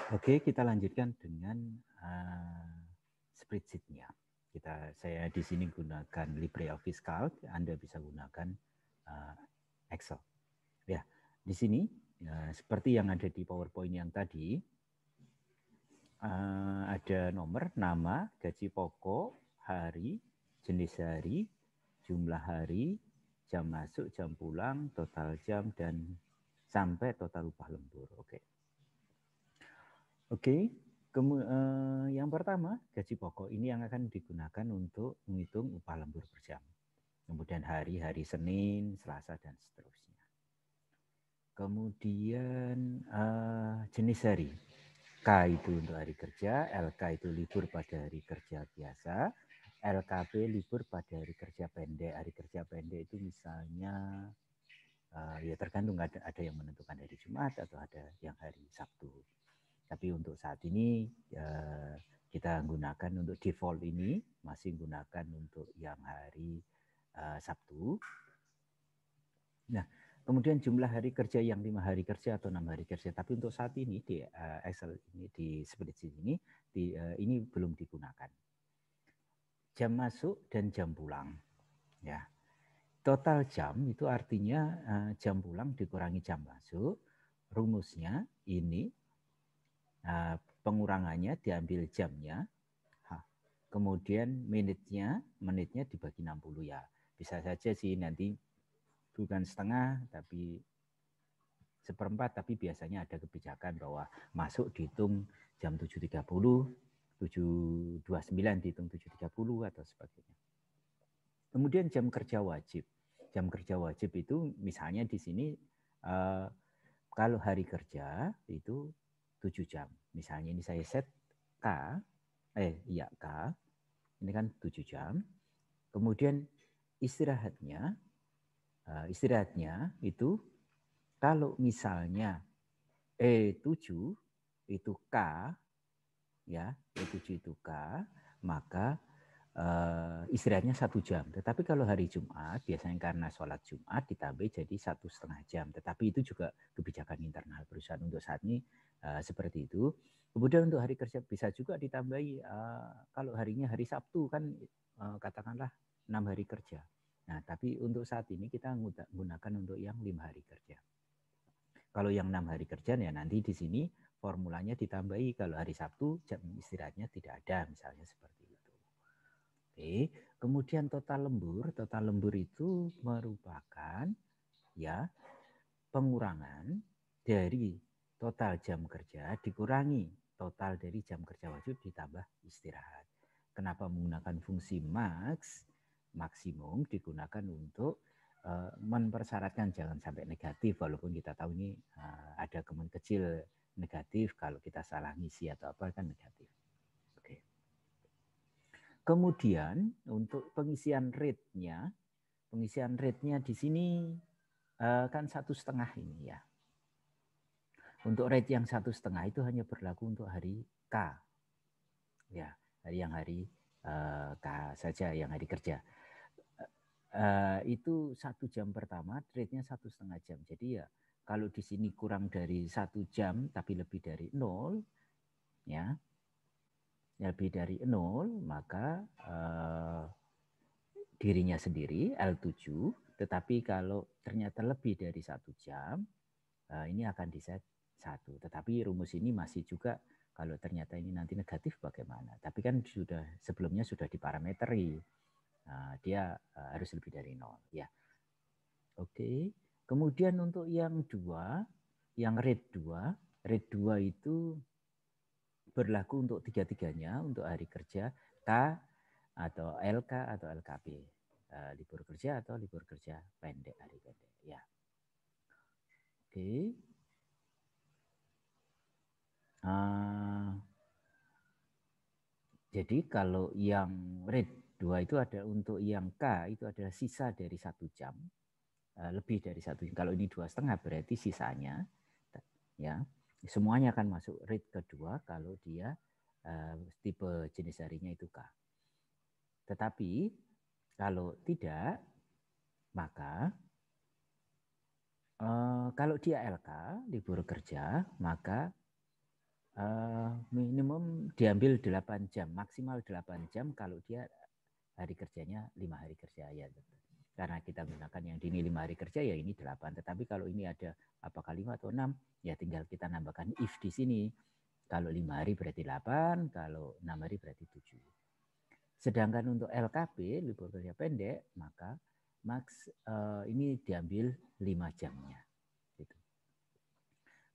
Oke, kita lanjutkan dengan spreadsheet-nya. Saya di sini gunakan LibreOffice Calc, Anda bisa gunakan Excel. Ya, di sini seperti yang ada di PowerPoint yang tadi, ada nomor, nama, gaji pokok, hari, jenis hari, jumlah hari, jam masuk, jam pulang, total jam, dan sampai total upah lembur. Oke. Yang pertama, gaji pokok ini yang akan digunakan untuk menghitung upah lembur per jam. Kemudian hari Senin, Selasa, dan seterusnya. Kemudian jenis hari. K itu untuk hari kerja, LK itu libur pada hari kerja biasa, LKP libur pada hari kerja pendek. Hari kerja pendek itu misalnya ya tergantung, ada yang menentukan hari Jumat atau ada yang hari Sabtu. Tapi untuk saat ini kita gunakan untuk default ini masih gunakan untuk yang hari Sabtu. Nah, kemudian jumlah hari kerja yang 5 hari kerja atau 6 hari kerja. Tapi untuk saat ini di Excel ini, di spreadsheet ini, ini belum digunakan. Jam masuk dan jam pulang. Ya, total jam itu artinya jam pulang dikurangi jam masuk. Rumusnya ini. Pengurangannya diambil jamnya, kemudian menitnya dibagi 60 ya. Bisa saja sih nanti bukan setengah tapi seperempat, tapi biasanya ada kebijakan bahwa masuk dihitung jam 7.30, 7.29 dihitung 7.30 atau sebagainya. Kemudian jam kerja wajib. Jam kerja wajib itu misalnya di sini kalau hari kerja itu 7 jam. Misalnya ini saya set K, K, ini kan 7 jam. Kemudian istirahatnya itu kalau misalnya E7 itu K, ya, E7 itu K, maka istirahatnya 1 jam. Tetapi kalau hari Jumat, biasanya karena sholat Jumat ditambah jadi 1,5 jam. Tetapi itu juga kebijakan internal perusahaan untuk saat ini seperti itu. Kemudian untuk hari kerja bisa juga ditambahi kalau harinya hari Sabtu kan katakanlah 6 hari kerja. Nah, tapi untuk saat ini kita gunakan untuk yang 5 hari kerja. Kalau yang 6 hari kerja ya nanti di sini formulanya ditambahi kalau hari Sabtu jam istirahatnya tidak ada, misalnya seperti itu. Oke, kemudian total lembur itu merupakan ya pengurangan dari total jam kerja dikurangi total dari jam kerja wajib ditambah istirahat. Kenapa menggunakan fungsi maksimum digunakan untuk mempersyaratkan jangan sampai negatif, walaupun kita tahu ini ada kemungkinan kecil negatif kalau kita salah ngisi atau apa kan negatif. Oke. Kemudian untuk pengisian rate-nya di sini kan 1,5 ini ya. Untuk rate yang 1,5 itu hanya berlaku untuk hari K, ya, hari K saja, yang hari kerja. Itu 1 jam pertama rate-nya 1,5 jam. Jadi ya kalau di sini kurang dari 1 jam tapi lebih dari 0, ya, lebih dari 0 maka dirinya sendiri L7, tetapi kalau ternyata lebih dari 1 jam, ini akan diset 1. Tetapi rumus ini masih juga kalau ternyata ini nanti negatif bagaimana. Tapi kan sebelumnya sudah diparameteri, dia harus lebih dari 0. Ya. Oke. Kemudian untuk yang 2, yang rate 2 itu berlaku untuk tiga-tiganya, untuk hari kerja, K atau LK atau LKP, libur kerja atau libur kerja pendek, hari pendek. Ya. Oke. Jadi kalau yang rate 2 itu ada untuk yang K itu adalah sisa dari 1 jam, lebih dari 1 jam. Kalau ini 2,5 berarti sisanya, ya, semuanya akan masuk rate kedua kalau dia tipe jenis harinya itu K. Tetapi kalau tidak, maka kalau dia LK, libur kerja, maka minimum diambil 8 jam, maksimal 8 jam kalau dia hari kerjanya 5 hari kerja ya. Karena kita gunakan yang dini 5 hari kerja ya ini 8. Tetapi kalau ini ada apakah 5 atau 6 ya tinggal kita nambahkan if di sini. Kalau 5 hari berarti 8, kalau 6 hari berarti 7. Sedangkan untuk LKP, libur kerja pendek, maka ini diambil 5 jamnya. Gitu.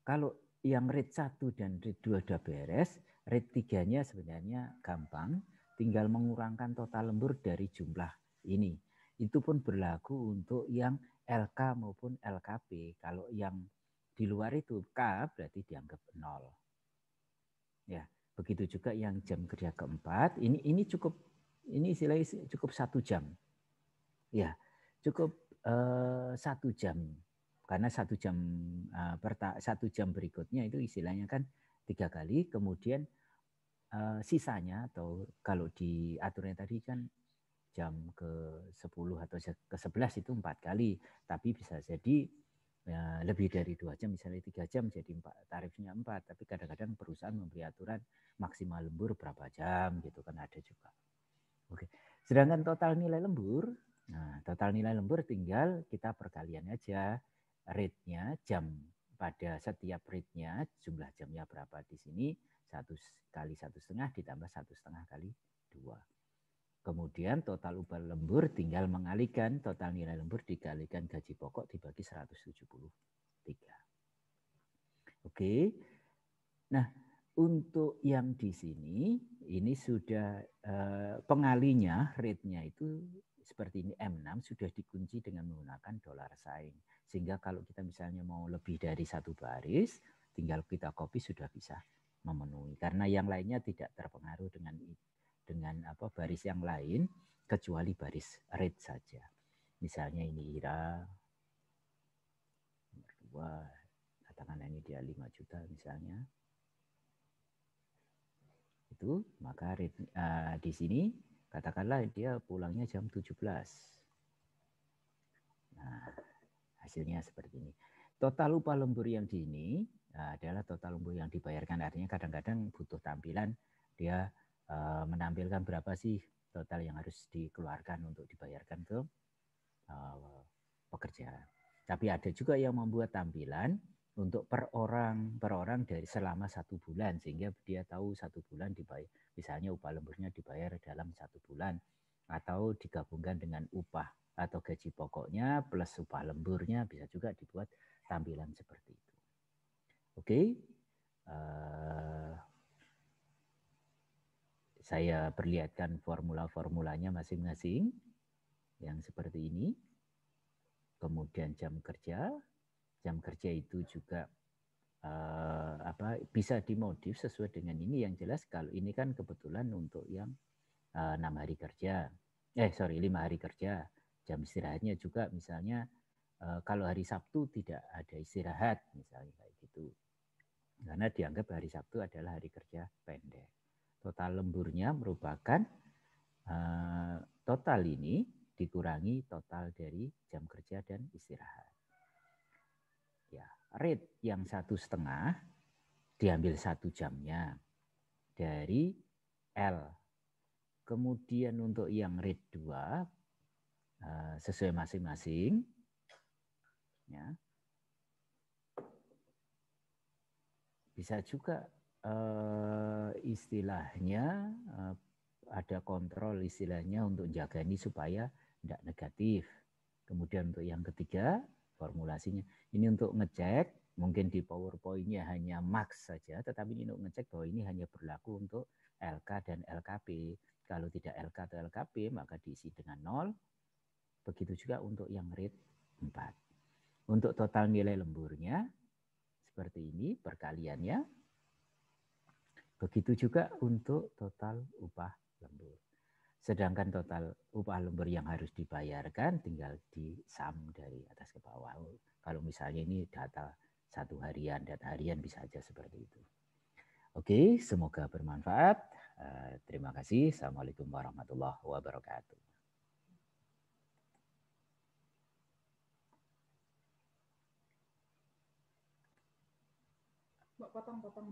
Kalau yang rate 1 dan rate 2 sudah beres, rate 3-nya sebenarnya gampang, tinggal mengurangkan total lembur dari jumlah ini. Itu pun berlaku untuk yang LK maupun LKP. Kalau yang di luar itu K berarti dianggap 0. Ya, begitu juga yang jam kerja keempat, ini cukup, ini istilahnya cukup 1 jam. Ya, cukup 1 jam. Karena 1 jam 1 jam berikutnya itu istilahnya kan 3 kali, kemudian sisanya atau kalau di aturannya tadi kan jam ke-10 atau ke-11 itu 4 kali, tapi bisa jadi ya, lebih dari 2 jam, misalnya 3 jam jadi tarifnya 4, tapi kadang-kadang perusahaan memberi aturan maksimal lembur berapa jam gitu kan ada juga. Oke. Sedangkan total nilai lembur, nah total nilai lembur tinggal kita perkalian aja rate-nya jam pada setiap rate-nya jumlah jamnya berapa di sini 1 kali 1,5 ditambah 1,5 kali 2. Kemudian total upah lembur tinggal mengalihkan total nilai lembur dikalikan gaji pokok dibagi 173. Oke. Nah, untuk yang di sini ini sudah pengalinya rate-nya itu seperti ini M6 sudah dikunci dengan menggunakan dollar sign. Sehingga kalau kita misalnya mau lebih dari 1 baris, tinggal kita copy sudah bisa memenuhi. Karena yang lainnya tidak terpengaruh dengan baris yang lain kecuali baris rate saja. Misalnya ini Ira nomor 2, katakanlah ini dia 5 juta misalnya. Itu maka di sini katakanlah dia pulangnya jam 17. Nah, hasilnya seperti ini. Total upah lembur yang di ini adalah total lembur yang dibayarkan. Artinya kadang-kadang butuh tampilan dia menampilkan berapa sih total yang harus dikeluarkan untuk dibayarkan ke pekerja. Tapi ada juga yang membuat tampilan untuk per orang dari selama 1 bulan sehingga dia tahu 1 bulan dibayar, misalnya upah lemburnya dibayar dalam 1 bulan atau digabungkan dengan upah atau gaji pokoknya plus upah lemburnya, bisa juga dibuat tampilan seperti itu. Oke, saya perlihatkan formula-formulanya masing-masing yang seperti ini. Kemudian jam kerja itu juga bisa dimodif sesuai dengan ini. Yang jelas kalau ini kan kebetulan untuk yang 6 hari kerja, 5 hari kerja. Jam istirahatnya juga misalnya kalau hari Sabtu tidak ada istirahat misalnya kayak gitu. Karena dianggap hari Sabtu adalah hari kerja pendek. Total lemburnya merupakan total ini dikurangi total dari jam kerja dan istirahat. Ya, rate yang 1,5 diambil 1 jamnya dari L. Kemudian untuk yang rate 2 sesuai masing-masing. Ya. Bisa juga istilahnya ada kontrol istilahnya untuk jaga ini supaya tidak negatif. Kemudian untuk yang ketiga formulasinya ini untuk ngecek, mungkin di PowerPoint-nya hanya max saja, tetapi ini untuk ngecek bahwa ini hanya berlaku untuk LK dan LKP. Kalau tidak LK atau LKP maka diisi dengan 0. Begitu juga untuk yang rate 4. Untuk total nilai lemburnya seperti ini perkaliannya. Begitu juga untuk total upah lembur. Sedangkan total upah lembur yang harus dibayarkan tinggal di sum dari atas ke bawah. Kalau misalnya ini data 1 harian dan harian bisa aja seperti itu. Oke, semoga bermanfaat. Terima kasih. Assalamualaikum warahmatullahi wabarakatuh. Potong-potong.